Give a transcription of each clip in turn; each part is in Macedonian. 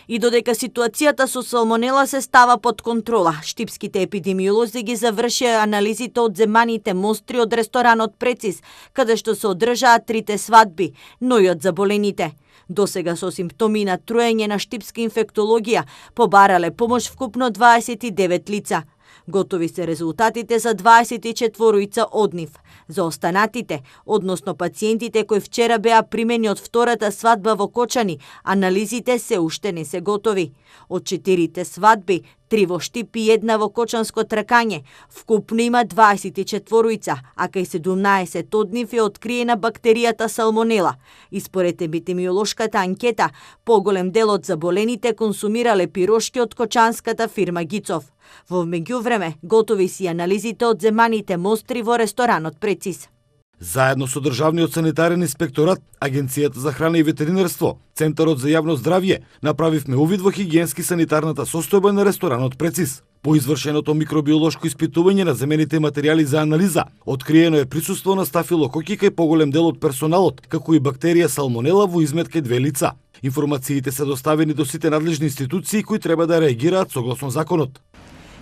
И додека ситуацијата со салмонела се става под контрола, штипските епидемиолози ги завршија анализите од земаните мостри од ресторанот Прецис, каде што се одржаат 3 свадби, но и од заболените. Досега со симптоми на труење на штипска инфектологија побарале помош вкупно 29 лица. Готови се резултатите за 24 од нив. За останатите, односно пациентите кои вчера беа примени од втората свадба во Кочани, анализите се уште не се готови. Од 4 свадби, 3 во Штип и 1 во Кочанско тркање, вкупно има 24, а кај 17 од нив е откриена бактеријата салмонела. И според епидемиолошката анкета, поголем дел од заболените консумирале пирошки од кочанската фирма Гицов. Во меѓувреме, готови си анализите од земаните мостри во ресторанот Прецис. Заедно со Државниот санитарен инспекторат, Агенцијата за храна и ветеринарство, Центарот за јавно здравје, направивме увид во хигиенски санитарната состојба на ресторанот Прецис. По извршеното микробиолошко испитување на земените материјали за анализа, откриено е присуство на стафилококи кај поголем дел од персоналот, како и бактерија салмонела во измет кај 2 лица. Информациите се доставени до сите надлежни институции кои треба да реагираат согласно законот.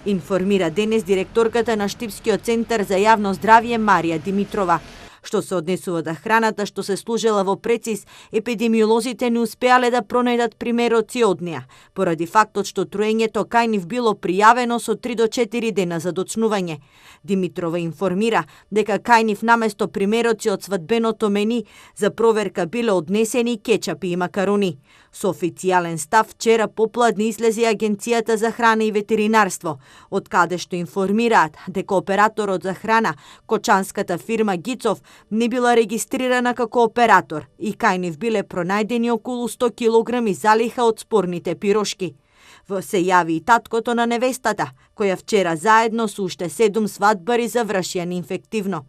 Информира денес директорката на Штипскиот центар за јавно здравје Марија Димитрова. Што се однесува до храната што се служела во Прецис, епидемиолозите не успеале да пронајдат примероци од неа, поради фактот што труењето кај нив било пријавено со 3 до 4 дена за доцнување. Димитрова информира дека кај нив наместо примероци од свадбеното мени за проверка биле однесени кечапи и макарони. Со официјален став вчера попладне излезе Агенцијата за храна и ветеринарство, од каде што информираат дека операторот за храна, кочанската фирма Гицов, не била регистрирана како оператор и кај нив биле пронајдени околу 100 килограми залиха од спорните пирошки. Се јави и таткото на невестата, која вчера заедно со уште 7 свадбари завршија неинфективно.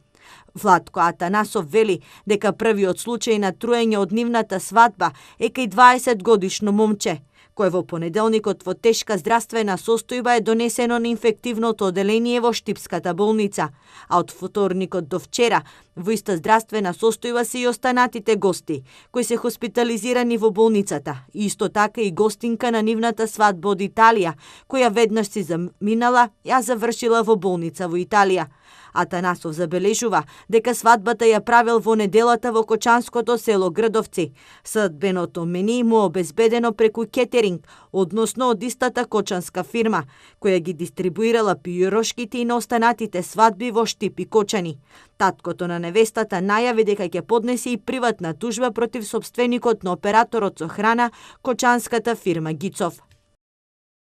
Владко Атанасов вели дека првиот случај на труење од нивната свадба е кај 20 годишно момче, кое во понеделникот во тешка здравствена состојба е донесено на инфективното оделение во Штипската болница, а од вторникот до вчера во иста здравствена состојба се и останатите гости, кои се хоспитализирани во болницата, и исто така и гостинка на нивната свадба од Италија, која веднаш си заминала, ја завршила во болница во Италија. Атанасов забележува дека свадбата ја правил во неделата во кочанското село Грдовци. Свадбеното мени му обезбедено преку кетеринг, односно од истата кочанска фирма, која ги дистрибуирала пирошките и на останатите свадби во Штип и Кочани. Таткото на невестата најави дека ќе поднесе и приватна тужба против сопственикот на операторот со храна, кочанската фирма Гицов.